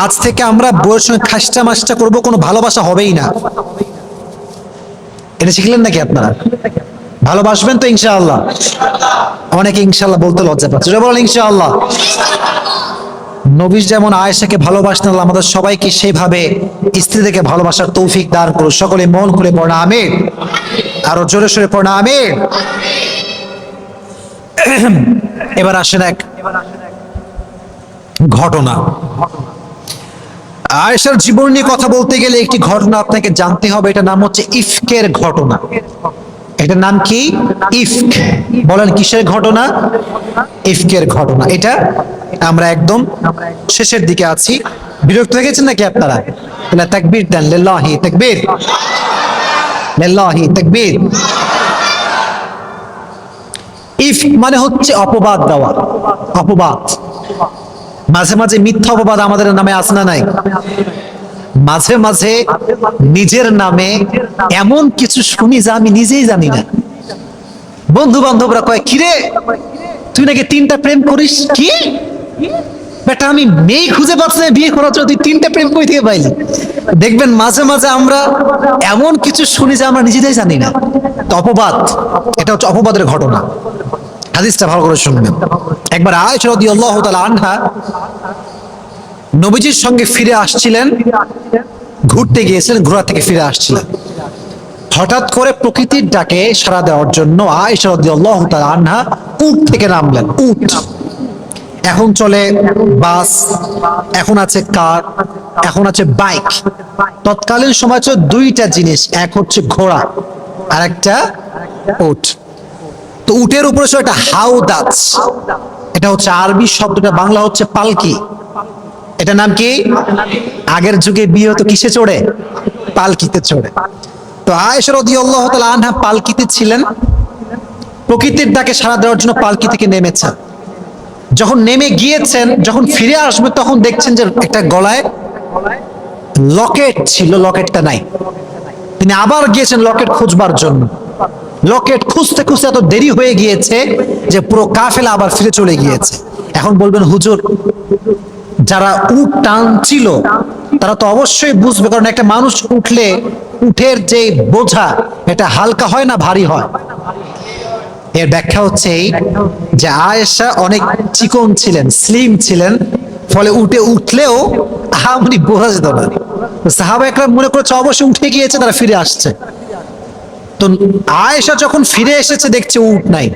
আজ থেকে আমরা বউয়ের সঙ্গে খাসটা মাসটা করবো, কোনো ভালোবাসা হবেই না। এটা শিখলেন নাকি আপনারা? ভালোবাসবেন তো ইনশাআল্লাহ? অনেকে ইনশাআল্লাহ বলতে লজ্জা পাচ্ছে, বলেন ইনশাআল্লাহ। নবী যেমন আয়েশাকে ভালোবাসতেন, আল্লাহ আমাদের সবাইকে সেভাবে স্ত্রীদেরকে ভালোবাসার তৌফিক দান করুন। সকলে মন খুলে পড়ে আমিন, আরো জোরে সোরে পড়ে আমিন। এবার আসেন এক ঘটনা। আয়েশার জীবন নিয়ে কথা বলতে গেলে একটি ঘটনা আপনাকে জানতে হবে, এটার নাম হচ্ছে ইফকের ঘটনা। এটার নাম কি? ইফক। বলেন কিসের ঘটনা? ইফকের ঘটনা। এটা আমরা একদম শেষের দিকে আছি। বিরক্ত হয়ে গেছেন নাকি আপনারা? তাকবীর দেন, লিল্লাহি তাকবীর, লিল্লাহি তাকবীর। ইফক মানে হচ্ছে অপবাদ দেওয়া, অপবাদ। মাঝে মাঝে মিথ্যা অপবাদ আমাদের নামে আছে না নাই? মাঝে মাঝে নিজের নামে এমন কিছু শুনি যা আমি নিজেই জানি না। বন্ধু বান্ধবরা কয়, কিরে তুই নাকি 3টা প্রেম করিস? কি বেটা, আমি মেয়ে খুঁজে পাচ্ছি না বিয়ে করার জন্য, তুই 3টা প্রেম কই থেকে পাইলি? দেখবেন মাঝে মাঝে আমরা এমন কিছু শুনি যা আমরা নিজেরাই জানি না। তো অপবাদ, এটা হচ্ছে অপবাদের ঘটনা। হাদিসটা ভালো করে শুনবেন। একবার আয়েশা রাদিয়াল্লাহু তাআলা আনহা নবীজির সঙ্গে ফিরে আসছিলেন, ঘুরতে গিয়েছিলেন, ঘোরা থেকে ফিরে আসছিলেন। হঠাৎ করে প্রকৃতির ডাকে সাড়া দেওয়ার জন্য আয়েশা রাদিয়াল্লাহু তাআলা আনহা উট থেকে নামলেন। উট, এখন চলে বাস, এখন আছে কার, এখন আছে বাইক। তৎকালীন সময় ছিল 2টা জিনিস, এক হচ্ছে ঘোড়া আর একটা উট। তো উটের উপরে ছিল একটা হাউদাজ, এটা হচ্ছে আরবি শব্দটা, বাংলা হচ্ছে পালকি। এটা নাম কি? আগের যুগে বিয়ে হতো কিসে চড়ে? পালকিতে চড়ে। তো আয়েশা রাদিয়াল্লাহু তাআলা আনহা পালকিতে ছিলেন, প্রকৃতির ডাকে সাড়া দেওয়ার জন্য পালকি থেকে নেমেছেন। যখন নেমে গিয়েছেন, যখন ফিরে আসবে তখন দেখছেন যে একটা গলায় লকেট ছিল, লকেটটা নাই। তিনি আবার গিয়েছেন লকেট খুঁজবার জন্য। লকেট খুঁজতে খুঁজতে এত দেরি হয়ে গিয়েছে যে পুরো কাফেলা আবার ফিরে চলে গিয়েছে। এখন বলবেন, হুজুর যারা উট টানছিল তারা তো অবশ্যই বুঝবে, কারণ একটা মানুষ উঠলে উঠের যে বোঝা এটা হালকা হয় না ভারী হয়। এর ব্যাখ্যা হচ্ছে এই যে আয়েশা অনেক চিকন ছিলেন, স্লিম ছিলেন, ফলে উঠে উঠলেও আহামরি বোঝা যেত না। সাহাবা একরাম মনে করেছে অবশ্যই উঠে গিয়েছে, তারা ফিরে আসছে। তো আয়েশা যখন ফিরে এসেছে দেখছে উট নাই,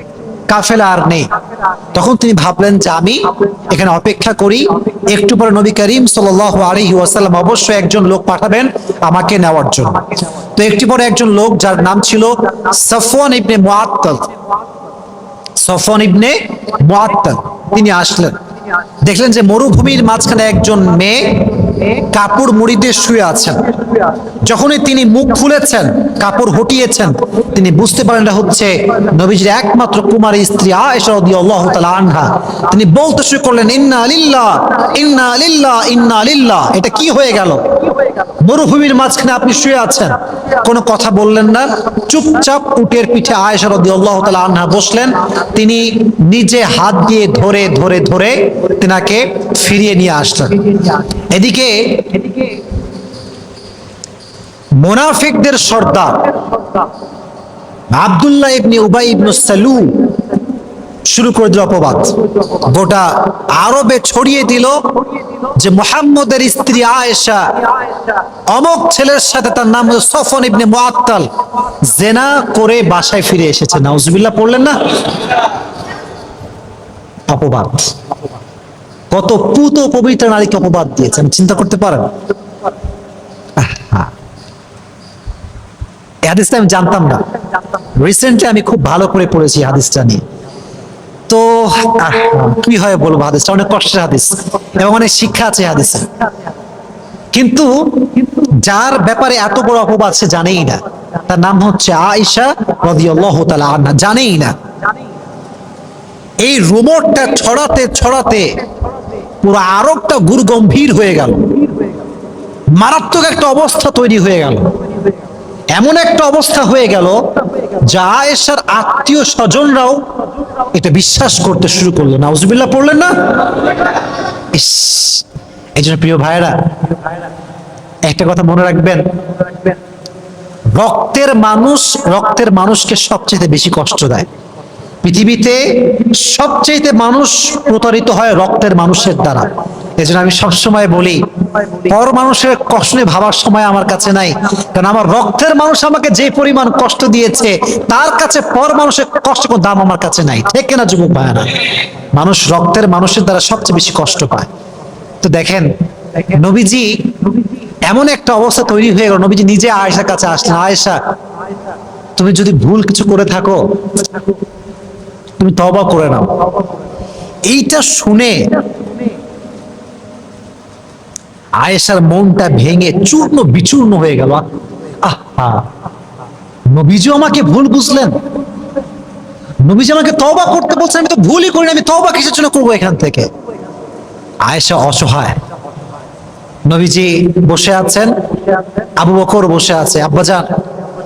কাফেলা আর নেই, তখন তিনি ভাবলেন যে আমি এখানে অপেক্ষা করি, একটু পরে নবী করিম সাল্লাল্লাহু আলাইহি ওয়াসাল্লাম অবশ্যই একজন লোক পাঠাবেন আমাকে নেওয়ার জন্য। তো একটু পরে একজন লোক, যার নাম ছিল সফওয়ান ইবনে মুআত্তাল, সফওয়ান ইবনে মুআত্তাল, তিনি আসলেন। দেখলেন যে মরুভূমির মাঝখানে একজন মেয়ে কাপড় মুড়ি দিয়ে শুয়ে আছেন। যখনই তিনি মুখ খুলেছেন, কাপড় হটিয়েছেন, তিনি বুঝতে পারেন এটা হচ্ছে নবীজির একমাত্র কুমারী স্ত্রী আয়েশা রাদিয়াল্লাহু তাআলা আনহা। তিনি বলতে শুরু করলেন, ইন্না লিল্লাহ ইন্না লিল্লাহ ইন্না লিল্লাহ। এটা কি হয়ে গেল? মরুভূমির মাঝখানে আপনি শুয়ে আছেন, কোনো কথা বললেন না, চুপচাপ উটের পিঠে আয়েশা রাদিয়াল্লাহু তাআলা আনহা বসলেন। তিনি নিজে হাত দিয়ে ধরে ধরে ধরে তিনাকে ফিরিয়ে নিয়ে আসলেন। এদিকে মুনাফিকদের সর্দার আব্দুল্লাহ ইবনে উবাই ইবনে সালুল শুরু করে দিল অপবাদ, গোটা আরবে ছড়িয়ে দিল যে মুহাম্মদের স্ত্রী আয়েশা অমুক ছেলের সাথে, তার নাম হলো সফওয়ান ইবনে মুআত্তাল, জেনা করে বাসায় ফিরে এসেছে। নাউজুবিল্লাহ পড়লেন না? অপবাদ। কত পুত পবিত্র নারীকে অপবাদ দিয়েছেন, চিন্তা করতে পারেন? হাদিসটা আমি জানতাম না, রিসেন্টলি আমি খুব ভালো করে পড়েছি হাদিসটা নিয়ে। তো কি হয় বলবো, হাদিসটা অনেক কষ্টের হাদিস এবং অনেক শিক্ষা আছে হাদিসে। কিন্তু যার ব্যাপারে এত বড় অপবাদ সে জানেই না, তার নাম হচ্ছে আয়েশা রাদিয়াল্লাহু তাআলা আনহা, জানেই না। এই রুমরটা ছড়াতে ছড়াতে পুরো আরবটা গুরুগম্ভীর হয়ে গেল, মারাত্মক একটা অবস্থা তৈরি হয়ে গেল। এমন একটা অবস্থা হয়ে গেল যা আয়েশার আত্মীয় স্বজনরাও এটা বিশ্বাস করতে শুরু করলো। নাউজুবিল্লাহ পড়লেন না? ইস, এই জন্য প্রিয় ভাইরা একটা কথা মনে রাখবেন, রক্তের মানুষকে সবচেয়ে বেশি কষ্ট দেয়। পৃথিবীতে সবচেয়ে মানুষ প্রতারিত হয় রক্তের মানুষের দ্বারা। এজন্য আমি সবসময় বলি, পর মানুষের কষ্ট নিয়ে ভাবার সময় আমার কাছে নাই, কারণ আমার রক্তের মানুষ আমাকে যে পরিমাণ কষ্ট দিয়েছে তার কাছে পর মানুষের কষ্ট কোনো দাম আমার কাছে নাই। ঠিক কিনা যুবক ভাইরা? মানুষ রক্তের মানুষের দ্বারা সবচেয়ে বেশি কষ্ট পায়। তো দেখেন নবীজি এমন একটা অবস্থা তৈরি হয়ে গেল, নবীজি নিজে আয়েশার কাছে আসলেন, আয়েশা তুমি যদি ভুল কিছু করে থাকো তুমি তওবা করে নাও। এইটা শুনে আয়েশার মনটা ভেঙে চূর্ণ বিচূর্ণ হয়ে গেল। আহা, নবীজি আমাকে ভুল বুঝলেন, নবীজি আমাকে তওবা করতে বলছেন, আমি তো ভুলই করিনি, আমি তওবা কিসের জন্য করবো এখান থেকে? আয়েশা অসহায়। নবীজি বসে আছেন, আবু বকর বসে আছে। আব্বাজান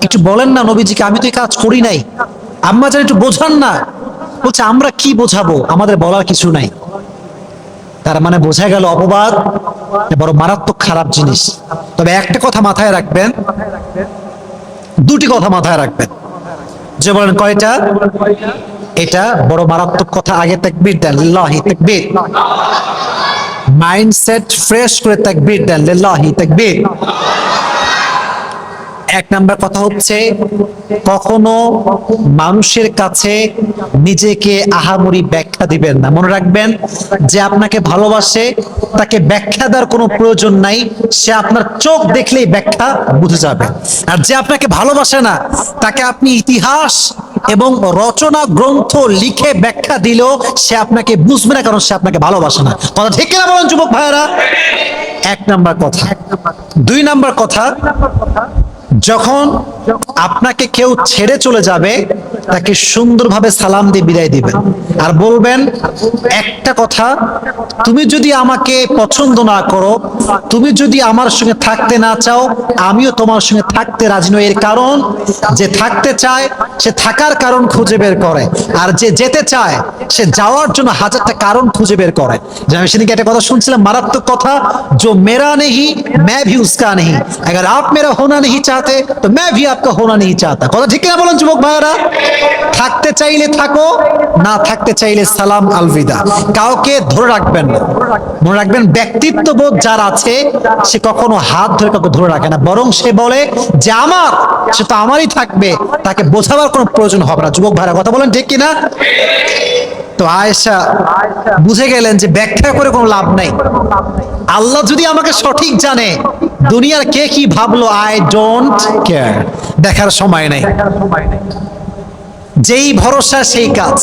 একটু বলেন না নবীজিকে, আমি তো এই কাজ করি নাই, আম্মাজান একটু বোঝান না। বলছে আমরা কি বোঝাবো, আমাদের বলার কিছু নাই। তার মানে বোঝা গেল অপবাদ বড় মারাত্মক খারাপ জিনিস। তবে একটা কথা মাথায় রাখবেন, দুটি কথা মাথায় রাখবেন। যে বলেন কয়টা? এটা বড় মারাত্মক কথা। আগে তাকবীর দেন, লিল্লাহি তাকবীর। মাইন্ডসেট ফ্রেশ করে তাকবীর দেন, লিল্লাহি তাকবীর। এক নাম্বার কথা হচ্ছে, কখনো মানুষের কাছে নিজেকে আহামরি ব্যাখ্যা দিবেন না। মনে রাখবেন, যে আপনাকে ভালোবাসে তাকে ব্যাখ্যা দেওয়ার কোনো প্রয়োজন নাই, সে আপনার চোখ দেখলেই ব্যাখ্যা বুঝে যাবে। আর যে আপনাকে ভালোবাসে না তাকে আপনি ইতিহাস এবং রচনা গ্রন্থ লিখে ব্যাখ্যা দিলেও সে আপনাকে বুঝবে না, কারণ সে আপনাকে ভালোবাসে না। কথা ঠিক কিনা বলেন যুবক ভাইয়েরা? এক নাম্বার কথা। দুই নাম্বার কথা, যখন আপনাকে কেউ ছেড়ে চলে যাবে তাকে সুন্দরভাবে সালাম দিয়ে বিদায় দিবেন, আর বলবেন একটা কথা, তুমি যদি আমাকে পছন্দ না করো, তুমি যদি আমার সঙ্গে থাকতে না চাও, আমিও তোমার সঙ্গে থাকতে রাজি নই। এর কারণ, যে থাকতে চায় সে থাকার কারণ খুঁজে বের করে, আর যে যেতে চায় সে যাওয়ার জন্য হাজারটা কারণ খুঁজে বের করে। যে আমি সেদিকে একটা কথা শুনছিলাম, মারাত্মক কথা, जो मेरा नहीं मैं भी उसका नहीं, अगर आप मेरा होना नहीं चाहते तो मैं भी आपका होना नहीं चाहता। কথা ঠিক কিনা বলেন যুবক ভাইরা? থাকতে চাইলে থাকো, না থাকতে চাইলে সালাম আলবিদা। কাউকে ধরে রাখবেন না। মনে রাখবেন, ব্যক্তিত্ববোধ যার আছে সে কখনো হাত ধরে কাউকে ধরে রাখে না, বরং সে বলে যে আমার, সে তো আমারই থাকবে, তাকে বোঝাবার কোনো প্রয়োজন হবে না। যুবক ভাইরা কথা বলেন ঠিক কিনা? তো আয়েশা বুঝে গেলেন যে ব্যাখ্যা করে কোনো লাভ নাই। আল্লাহ যদি আমাকে সঠিক জানে, দুনিয়ার কে কি ভাবলো আই ডোন্ট কেয়ার, দেখার সময় নেই। যেই ভরসা সেই কাজ,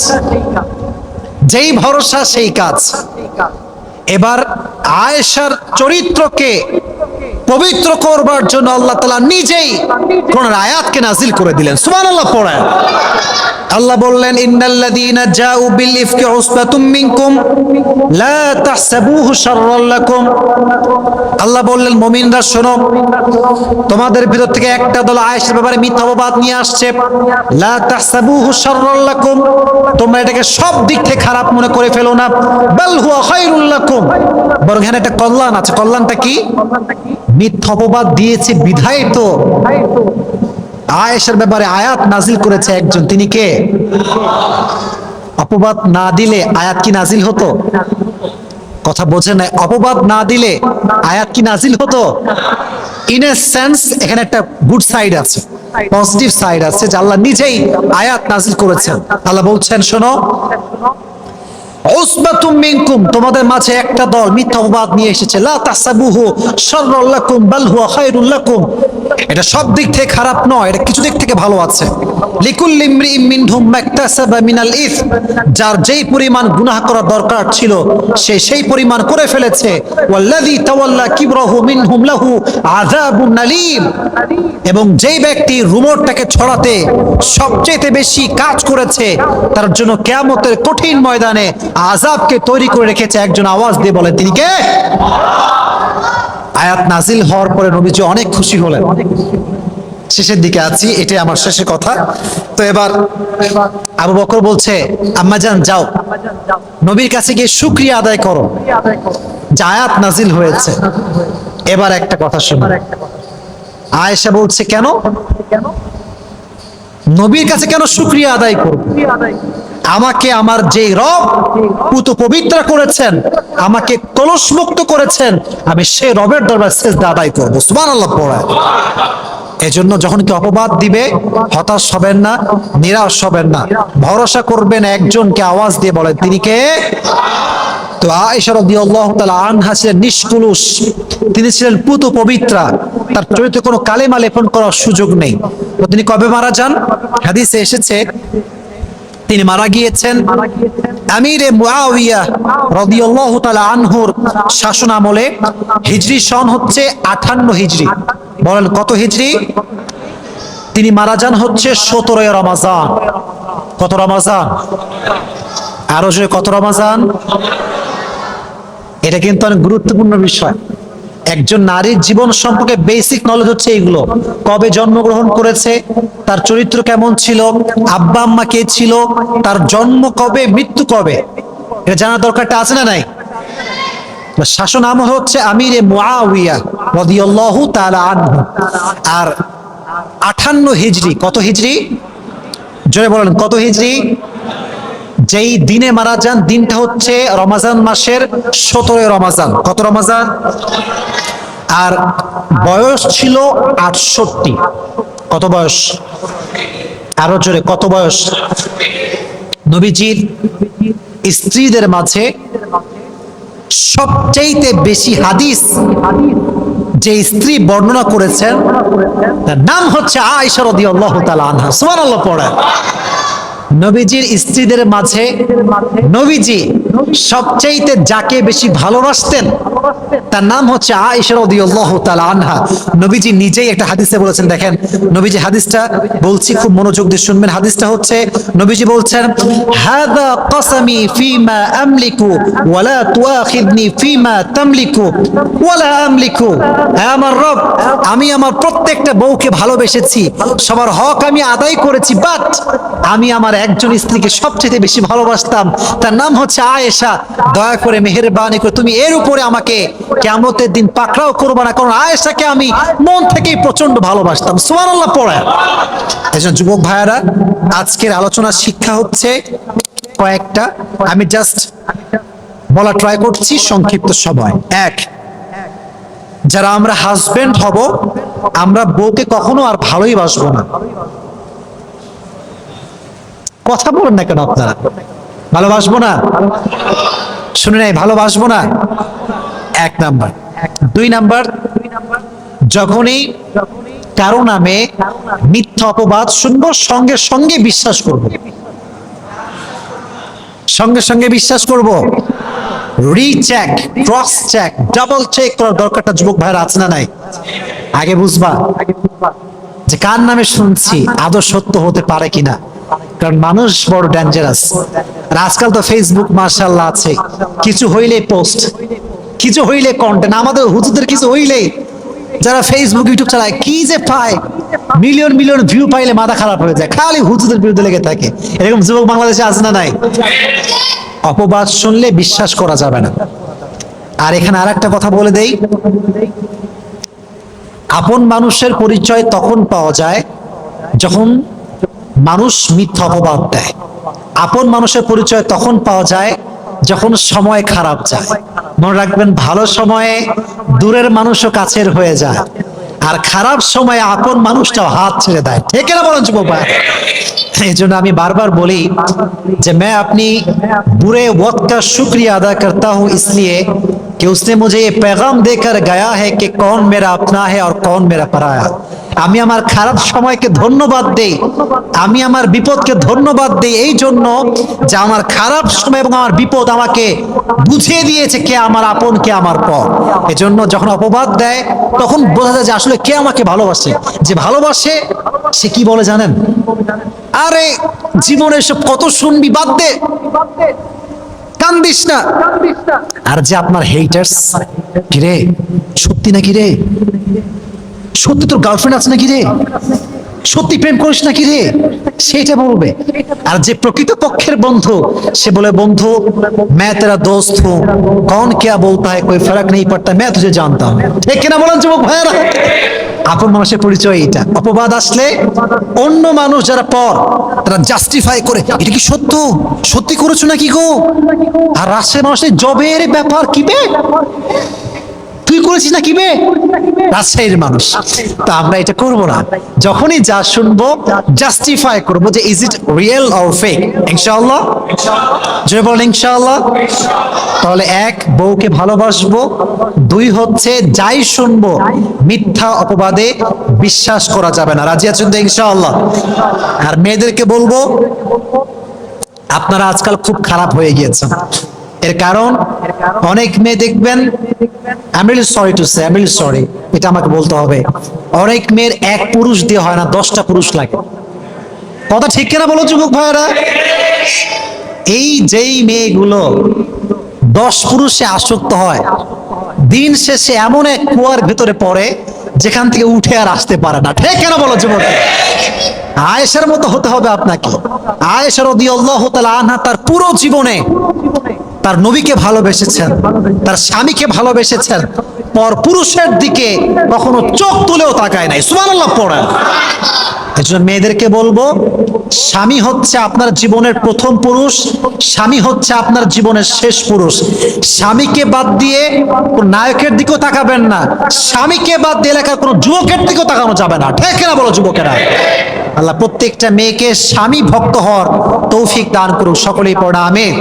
যেই ভরসা সেই কাজ। এবার আয়েশার চরিত্রকে পবিত্র করবার জন্য আল্লাহ তাআলা নিজেই কোরআনের আয়াতকে নাজিল করে দিলেন। সুবহানাল্লাহ পড়েন। আল্লাহ বললেন, ইন্নাল্লাযীনা জাউ বিল ইফকি উসবাতুম মিনকুম লা তাহসাবুহু শাররাল লাকুম। আল্লাহ বললেন, মুমিনরা শোনো, তোমাদের ভিতর থেকে একটা দল আয়েশার ব্যাপারে মিথ্যা অপবাদ নিয়ে আসছে। লা তাহসাবুহু শাররাল লাকুম, তোমরা এটাকে সব দিক থেকে খারাপ মনে করে ফেলো না। বাল হুয়া খায়রুল লাকুম, বরং এখানে একটা কল্যাণ আছে। কল্যাণটা কি? মিথ্যা অপবাদ দিয়েছে বিধায় তো আয়েশার ব্যাপারে আয়াত নাজিল করেছে একজন, তিনি কে? অপবাদ না দিলে আয়াত কি নাজিল হতো? কথা বোঝেন না? অপবাদ না দিলে আয়াত কি নাজিল হতো? ইন এ সেন্স এখানে একটা গুড সাইড আছে, পজিটিভ সাইড আছে, যে আল্লাহ নিজেই আয়াত নাজিল করেছেন। আল্লাহ বলছেন, শোনো, উসবাতুম মিনকুম, তোমাদের মাঝে একটা দল মিথ্যা অপবাদ নিয়ে এসেছে। লা তাহসাবুহু শাররাল লাকুম বাল হুয়া খায়রুল লাকুম, এটা সব দিক থেকে খারাপ নয়, এটা কিছু দিক থেকে ভালো আছে। লিকুল্লি ইমরিইম মিনহুম মাকতাসাবা মিনাল ইসম, যার যেই পরিমাণ গুনাহ করা দরকার ছিল সে সেই পরিমাণ করে ফেলেছে। ওয়াল্লাযী তাওয়াল্লা কিবরাহু মিনহুম লাহু আযাবুন আলীম, এবং যেই ব্যক্তি রুমরটাকে ছড়াতে সবচেয়ে বেশি কাজ করেছে তার জন্য কিয়ামতের কঠিন ময়দানে আযাবকে তৈরি করে রেখেছে। একজন আওয়াজ দিয়ে বলেন, তিনি কে? আয়াত নাজিল হওয়ার পরে নবীজি অনেক খুশি হলেন। শেষের দিকে আছি, এটাই আমার শেষের কথা। তো এবার আবু বকর বলছে, আম্মাজান যাও, নবীর কাছে গিয়ে শুকরিয়া আদায় করো যে আয়াত নাজিল হয়েছে। এবার একটা কথা শুনো, আয়েশা বলছে কেন নবীর কাছে কেন শুকরিয়া আদায় করব? আমাকে আমার যে রব পুত পবিত্র করেছেন, আমাকে কলস মুক্ত করেছেন, আমি সেই রবের দরবারে সিজদা আদায় করব। সুবহানাল্লাহ পড়া। এজন্য যখন কি অপবাদ দিবে হতাশ হবেন না, নিরাশ হবেন না, ভরসা করবেন একজনকে, আওয়াজ দিয়ে বলেন তিনি কে? তো আয়েশা রাদিয়াল্লাহু তাআলা আনহা ছিলেন নিষ্কলুষ, তিনি ছিলেন পুত পবিত্রা, তার চরিত্রে কোনো কালেমা লেপন করার সুযোগ নেই। তো তিনি কবে মারা যান? হাদিসে এসেছে তিনি মারা গিয়েছেন আমিরে মুআবিয়া রাদিয়াল্লাহু তাআলা আনহুর শাসন আমলে। হিজরি সন হচ্ছে 58 হিজরি। বলেন কত হিজরি? তিনি মারা যান হচ্ছে 17 রমাজান। কত রমাজান? আরো জোরে কত রমাজান? এটা কিন্তু অনেক গুরুত্বপূর্ণ বিষয়। একজন নারীর জীবন সম্পর্কে বেসিক নলেজ হচ্ছে এইগুলো। কবে জন্মগ্রহণ করেছে, তার চরিত্র কেমন ছিল, আব্বা আম্মা কে ছিল, তার জন্ম কবে, মৃত্যু কবে, এটা জানার দরকারটা আছে না নাই? শাসন আমল হচ্ছে আমিরে মুআবিয়া রাদিয়াল্লাহু তাআলা আনহু। আর 58 হিজরি। কত হিজরি? জোরে বলেন কত হিজরি? যেই দিনে মারা যান দিনটা হচ্ছে রমাজান মাসের 17 রমাজান। কত রমাজান? আর বয়স ছিল 68। কত বয়স? আরো জোরে কত বয়স? নবীজির স্ত্রীদের মাঝে সবচাইতে বেশি হাদিস যে স্ত্রী বর্ণনা করেছেন তার নাম হচ্ছে আয়েশা রাদিয়াল্লাহু তাআলা আনহা। সুবহানাল্লাহ পড়া। নবীজির স্ত্রীদের মাঝে নবীজি সবচাইতে যাকে বেশি ভালোবাসতেন তার নাম হচ্ছে আয়েশা রাদিয়াল্লাহু তাআলা আনহা। নবীজি নিজেই একটা হাদিসে বলেছেন, দেখেন নবীজি হাদিসটা বলছি, খুব মনোযোগ দিয়ে শুনবেন। হাদিসটা হচ্ছে নবীজি বলছেন, হাযা কসামি ফিমা আমলিকু ওয়ালা তুআখিযনি ফিমা তামলিকু ওয়ালা আমলিকু। হে আমার রব, আমি আমার প্রত্যেকটা বউকে ভালোবেসেছি, সবার হক আমি আদায় করেছি, বাট আমি আমার একজন স্ত্রীকে সবচেয়ে বেশি ভালোবাসতাম, তার নাম হচ্ছে আয়েশা। দয়া করে মেহেরবানি করে তুমি এর উপরে আমাকে কিয়ামতের দিন পাকড়াও করবে না, কারণ আয়েশাকে আমি মন থেকেই প্রচন্ড ভালোবাসতাম। সুবহানাল্লাহ পড়া। এজন্য যুবক ভাইয়ারা, আজকের আলোচনার শিক্ষা হচ্ছে কয়েকটা, আমি জাস্ট বলা ট্রাই করছি সংক্ষিপ্ত সময়। এক, যারা আমরা হাজবেন্ড হব, আমরা বউকে কখনো আর ভালোই বাসবো না। কথা বলেন না কেন আপনারা? ভালোবাসবো না? শুনে নাই, ভালোবাসবো না, এক নাম্বার। দুই নাম্বার, যখনই কারো নামে মিথ্যা অপবাদ শুনবো সঙ্গে সঙ্গে বিশ্বাস করব, সঙ্গে সঙ্গে বিশ্বাস করব। Recheck, cross check, double check করার দরকারটা যুবক ভাইরা আছে না নাই? আগে বুঝবা যে কার নামে শুনছি আদৌ সত্য হতে পারে কিনা, কারণ মানুষ বড় ডেঞ্জারাস। আর আজকাল তো ফেসবুক মাশাআল্লাহ আছে, কিছু হইলেই পোস্ট, কিছু হইলে কন্টেন্ট। আমাদের হুজুরদের কিছু হইলেই যারা ফেসবুক ইউটিউব চালায় কি যে পায়, মিলিয়ন মিলিয়ন ভিউ পাইলে মাথা খারাপ হয়ে যায়, খালি হুজুরদের বিরুদ্ধে লেগে থাকে। এরকম যুবক বাংলাদেশে আছে না নাই? অপবাদ শুনলে বিশ্বাস করা যাবে না। আর এখানে আরেকটা কথা বলে দেই, আপন মানুষের পরিচয় তখন পাওয়া যায় যখন মানুষ মিথ্যা অপবাদ দেয়। আপন মানুষের পরিচয় তখন পাওয়া যায় যখন সময় খারাপ যায়। মনে রাখবেন, ভালো সময়ে দূরের মানুষও কাছের হয়ে যায়, আর খারাপ সময়ে আপন মানুষটাও হাত ছেড়ে দেয়। ঠিক না বলেন যুবক ভাই? এই জন্য আমি বারবার বলি যে मैं अपनी बुरे वक्त का शुक्रिया अदा करता हूँ इसलिए कि उसने मुझे ये पैगाम देकर गया है कि कौन मेरा अपना है और कौन मेरा पराया। আমি আমার খারাপ সময়কে ধন্যবাদ দেই, আমি আমার বিপদকে ধন্যবাদ দেই এই জন্য যে আমার খারাপ সময় এবং আমার বিপদ আমাকে বুঝিয়ে দিয়েছে কে আমার আপন, কে আমার পর। এজন্য যখন অপবাদ দেয় তখন বোঝা যায় যে আসলে কে আমাকে ভালোবাসে। যে ভালোবাসে সে কি বলে জানেন? আরে জীবনে সব কত শুনবি, বাদ দে, কান্দিস না। আর যে আপনার হেটার্স, কিরে সত্যি নাকি রে, সত্যি তোর গার্লফ্রেন্ড আছে নাকি রে, সত্যি প্রেম করিস নাকি রে, সেটা বলবে। আর যে প্রকৃত পক্ষের বন্ধু, সে বলে বন্ধু मैं तेरा दोस्त हूँ, कौन क्या बोलता है कोई फर्क नहीं पड़ता, मैं तुझे जानता हूँ। ঠিক কিনা বলেন যুবক ভাইয়েরা? আপন মানুষের পরিচয় এটা। অপবাদ আসলে অন্য মানুষ যারা পর, তারা জাস্টিফাই করে, এটা কি সত্য, সত্যি করেছো নাকি গো? আর রাষ্ট্রের মানুষের জবের ব্যাপার কি বে, তুই করেছিস না কি বে, রাজশাহীর মানুষ। তা আমরা এটা করব না, যখনই যা শুনবো জাস্টিফাই করবো যে is it real or fake. ইনশাআল্লাহ, জয় বলেন ইনশাআল্লাহ। তাহলে এক, বউকে ভালোবাসবো। দুই হচ্ছে যাই শুনবো মিথ্যা অপবাদে বিশ্বাস করা যাবে না। রাজি আছেন তো ইনশাআল্লাহ? আর মেয়েদেরকে বলবো, আপনারা আজকাল খুব খারাপ হয়ে গিয়েছেন। এর কারণ অনেক মেয়ে দেখবেন, I am really sorry to say, I am really sorry, এটা আমাকে বলতে হবে, অনেক মেয়ের এক পুরুষ দিয়ে হয় না, 10টা পুরুষ লাগে। কথা ঠিক কিনা বলো যুবক ভাইয়েরা? এই যেই মেয়েগুলো 10 পুরুষে আসক্ত হয়, দিন শেষে এমন এক কুয়ার ভিতরে পড়ে যেখান থেকে উঠে আর আসতে পারে না। ঠিক কেন বলো যুবক? আয়েশার মতো হতে হবে আপনাকে। আয়েশা রাদিয়াল্লাহু তাআলা আনহা তার পুরো জীবনে তার নবীকে ভালোবেসেছেন, তার স্বামীকে ভালোবেসেছেন, পর পুরুষের দিকে কখনো চোখ তুলেও তাকায় নাই। সুবহানাল্লাহ পড়েন। এজন্য মেয়েদেরকে বলবো, স্বামী হচ্ছে আপনার জীবনের প্রথম পুরুষ, স্বামী হচ্ছে আপনার জীবনের শেষ পুরুষ। স্বামীকে বাদ দিয়ে কোন নায়কের দিকেও তাকাবেন না, স্বামীকে বাদ দিয়ে এলাকার কোন যুবকের দিকেও তাকানো যাবে না। ঠিক কিনা বলো যুবকেরা? আল্লাহ প্রত্যেকটা মেয়েকে স্বামী ভক্ত হওয়ার তৌফিক দান করুক। সকলেই পড়া আমিন।